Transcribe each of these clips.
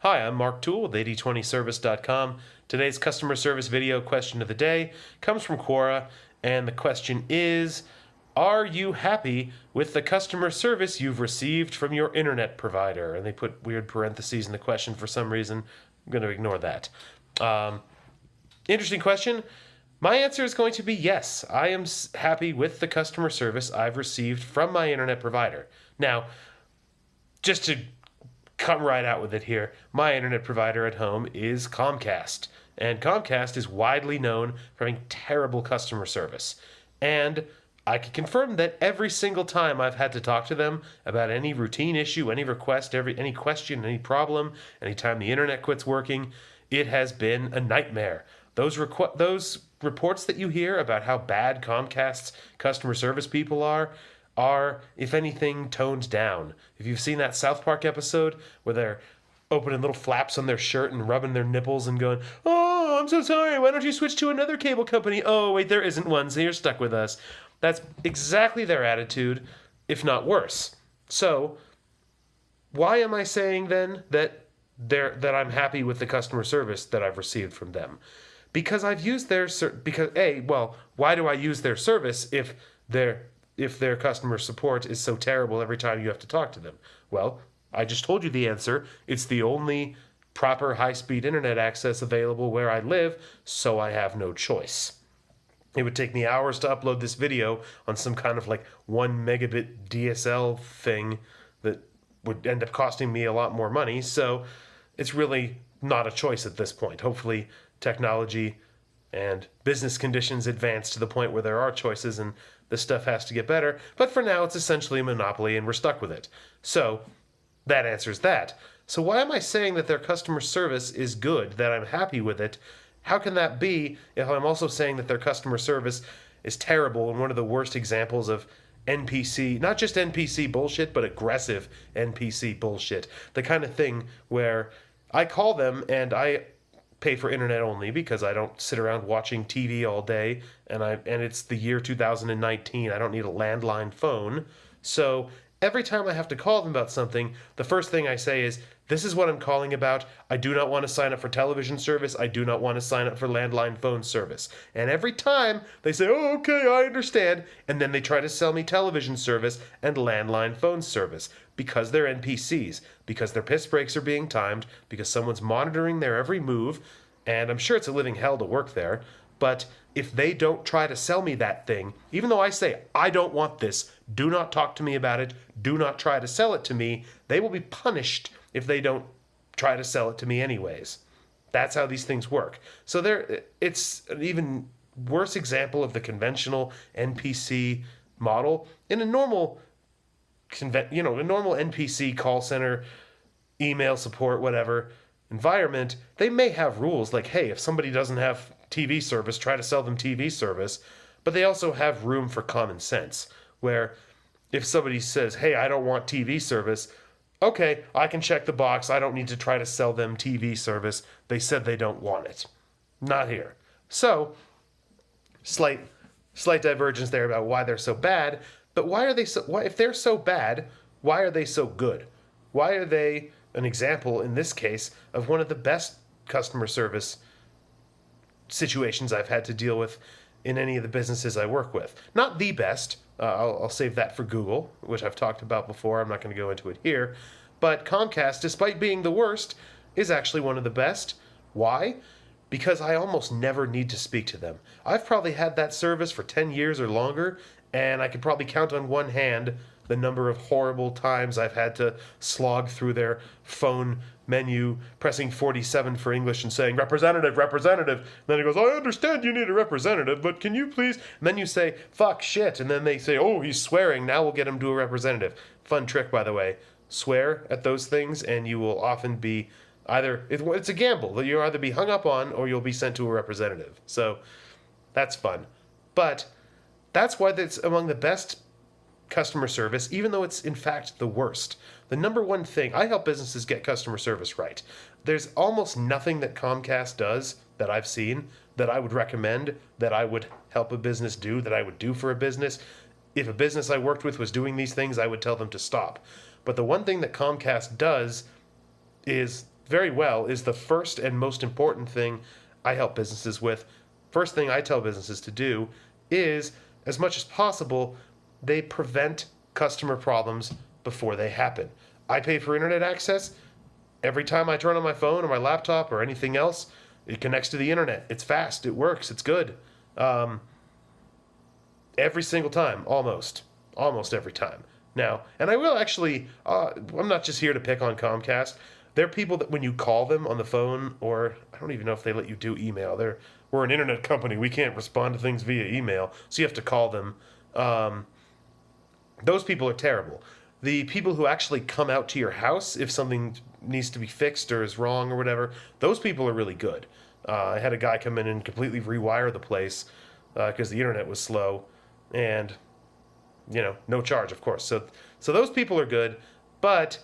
Hi, I'm Mark Toole with 8020service.com. Today's customer service video question of the day comes from Quora, and the question is, are you happy with the customer service you've received from your internet provider? And they put weird parentheses in the question for some reason. I'm going to ignore that. Interesting question. My answer is going to be yes. I am happy with the customer service I've received from my internet provider. Now, just to come right out with it here, my internet provider at home is Comcast. And Comcast is widely known for having terrible customer service. And I can confirm that every single time I've had to talk to them about any routine issue, any request, any question, any problem, anytime the internet quits working, it has been a nightmare. Those reports that you hear about how bad Comcast's customer service people are, if anything, toned down. If you've seen that South Park episode where they're opening little flaps on their shirt and rubbing their nipples and going, "Oh, I'm so sorry, why don't you switch to another cable company? Oh, wait, there isn't one, so you're stuck with us." That's exactly their attitude, if not worse. So, why am I saying then that I'm happy with the customer service that I've received from them? Because I've used why do I use their service if their customer support is so terrible every time you have to talk to them? Well, I just told you the answer. It's the only proper high-speed internet access available where I live, so I have no choice. It would take me hours to upload this video on some kind of 1 megabit DSL thing that would end up costing me a lot more money, so it's really not a choice at this point. Hopefully, technology and business conditions advance to the point where there are choices and this stuff has to get better. But for now, it's essentially a monopoly and we're stuck with it. So that answers that. So why am I saying that their customer service is good, that I'm happy with it? How can that be if I'm also saying that their customer service is terrible and one of the worst examples of NPC, not just NPC bullshit, but aggressive NPC bullshit? The kind of thing where I call them and I pay for internet only because I don't sit around watching TV all day, and it's the year 2019. I don't need a landline phone. So every time I have to call them about something, the first thing I say is, "This is what I'm calling about. I do not want to sign up for television service. I do not want to sign up for landline phone service." And every time they say, "Oh, okay, I understand." And then they try to sell me television service and landline phone service because they're NPCs, because their piss breaks are being timed, because someone's monitoring their every move. And I'm sure it's a living hell to work there. But if they don't try to sell me that thing, even though I say, "I don't want this, do not talk to me about it, do not try to sell it to me," they will be punished if they don't try to sell it to me anyways. That's how these things work. So it's an even worse example of the conventional NPC model. In a normal NPC call center, email support, whatever environment, they may have rules like, hey, if somebody doesn't have TV service, try to sell them TV service. But they also have room for common sense, where if somebody says, "Hey, I don't want TV service," okay, I can check the box. I don't need to try to sell them TV service. They said they don't want it. Not here. So, slight divergence there about why they're so bad. But if they're so bad, why are they so good? Why are they an example, in this case, of one of the best customer service situations I've had to deal with in any of the businesses I work with? Not the best. I'll save that for Google, which I've talked about before. I'm not going to go into it here. But Comcast, despite being the worst, is actually one of the best. Why? Because I almost never need to speak to them. I've probably had that service for 10 years or longer, and I could probably count on one hand the number of horrible times I've had to slog through their phone menu, pressing 47 for English and saying, "Representative, representative." And then he goes, "I understand you need a representative, but can you please?" And then you say, "Fuck, shit." And then they say, "Oh, he's swearing. Now we'll get him to a representative." Fun trick, by the way. Swear at those things, and you will often be it's a gamble that you'll either be hung up on or you'll be sent to a representative. So that's fun. But that's why it's among the best customer service, even though it's in fact the worst. The number one thing, I help businesses get customer service right. There's almost nothing that Comcast does that I've seen that I would recommend, that I would help a business do, that I would do for a business. If a business I worked with was doing these things, I would tell them to stop. But the one thing that Comcast does is very well is the first and most important thing I help businesses with. First thing I tell businesses to do is, as much as possible, they prevent customer problems before they happen. I pay for internet access. Every time I turn on my phone or my laptop or anything else, it connects to the internet. It's fast. It works. It's good. Every single time, almost every time. Now, and I will actually, I'm not just here to pick on Comcast. There are people that when you call them on the phone, or I don't even know if they let you do email. We're an internet company. We can't respond to things via email, so you have to call them. Those people are terrible. The people who actually come out to your house if something needs to be fixed or is wrong or whatever, those people are really good. I had a guy come in and completely rewire the place because the internet was slow, and no charge, of course. So those people are good, but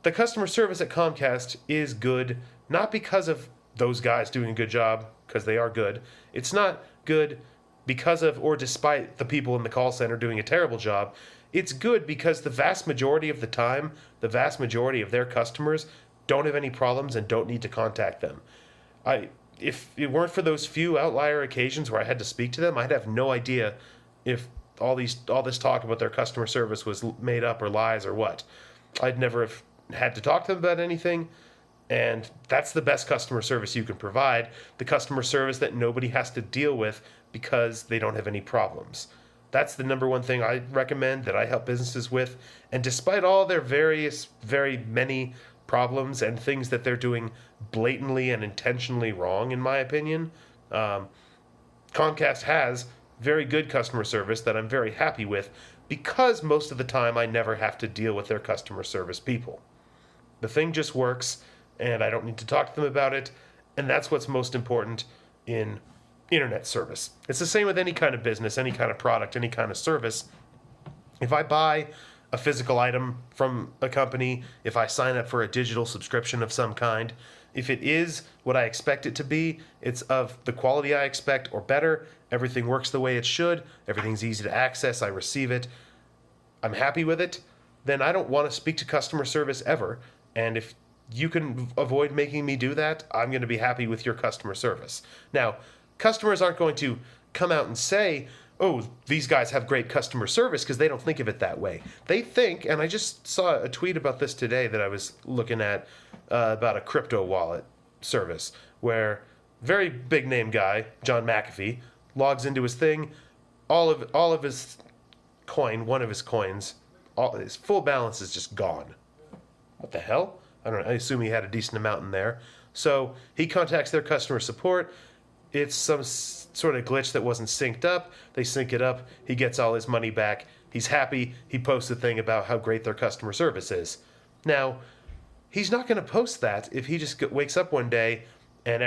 the customer service at Comcast is good not because of those guys doing a good job, because they are good. It's not good because of or despite the people in the call center doing a terrible job. It's good because the vast majority of the time, the vast majority of their customers don't have any problems and don't need to contact them. If it weren't for those few outlier occasions where I had to speak to them, I'd have no idea if all this talk about their customer service was made up or lies or what. I'd never have had to talk to them about anything, and that's the best customer service you can provide, the customer service that nobody has to deal with because they don't have any problems. That's the number one thing I recommend that I help businesses with, and despite all their very many problems and things that they're doing blatantly and intentionally wrong, in my opinion, Comcast has very good customer service that I'm very happy with because most of the time I never have to deal with their customer service people. The thing just works, and I don't need to talk to them about it, and that's what's most important in internet service. It's the same with any kind of business, any kind of product, any kind of service. If I buy a physical item from a company, if I sign up for a digital subscription of some kind, if it is what I expect it to be, it's of the quality I expect or better, everything works the way it should, everything's easy to access, I receive it, I'm happy with it, then I don't want to speak to customer service ever. And if you can avoid making me do that, I'm going to be happy with your customer service. Now, customers aren't going to come out and say, oh, these guys have great customer service, because they don't think of it that way. They think, and I just saw a tweet about this today that I was looking at about a crypto wallet service where very big name guy, John McAfee, logs into his thing, all of his coin, one of his coins, his full balance is just gone. What the hell? I don't know. I assume he had a decent amount in there. So he contacts their customer support. It's some sort of glitch that wasn't synced up. They sync it up. He gets all his money back. He's happy. He posts a thing about how great their customer service is. Now, he's not going to post that if he just wakes up one day and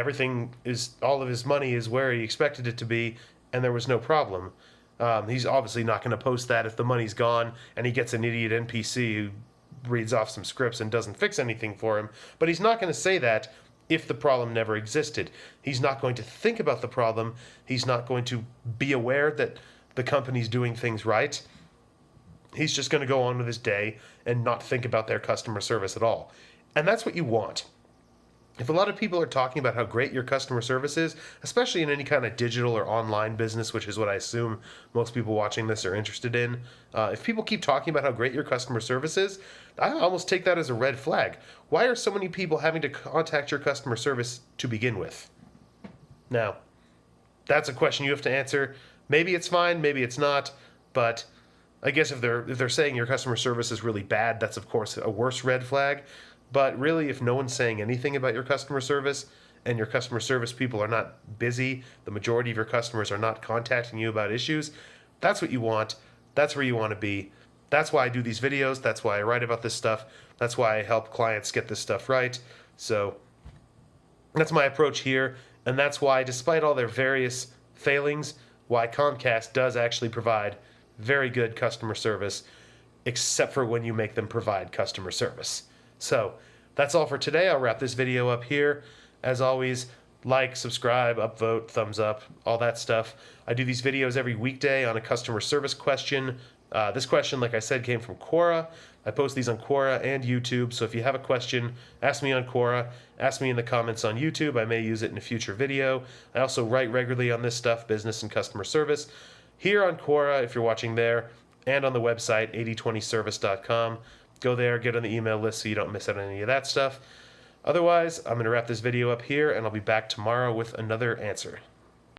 all of his money is where he expected it to be and there was no problem. He's obviously not going to post that if the money's gone and he gets an idiot NPC who reads off some scripts and doesn't fix anything for him. But he's not going to say that if the problem never existed. He's not going to think about the problem. He's not going to be aware that the company's doing things right. He's just going to go on with his day and not think about their customer service at all. And that's what you want. If a lot of people are talking about how great your customer service is, especially in any kind of digital or online business, which is what I assume most people watching this are interested in, if people keep talking about how great your customer service is, I almost take that as a red flag. Why are so many people having to contact your customer service to begin with? Now, that's a question you have to answer. Maybe it's fine, maybe it's not, but I guess if they're saying your customer service is really bad, that's of course a worse red flag. But really, if no one's saying anything about your customer service and your customer service people are not busy, the majority of your customers are not contacting you about issues, that's what you want. That's where you want to be. That's why I do these videos. That's why I write about this stuff. That's why I help clients get this stuff right. So that's my approach here. And that's why, despite all their various failings, why Comcast does actually provide very good customer service, except for when you make them provide customer service. So that's all for today. I'll wrap this video up here. As always, like, subscribe, upvote, thumbs up, all that stuff. I do these videos every weekday on a customer service question. This question, like I said, came from Quora. I post these on Quora and YouTube, so if you have a question, ask me on Quora, ask me in the comments on YouTube. I may use it in a future video. I also write regularly on this stuff, business and customer service, here on Quora if you're watching there, and on the website, 8020service.com. Go there, get on the email list so you don't miss out on any of that stuff. Otherwise, I'm going to wrap this video up here, and I'll be back tomorrow with another answer.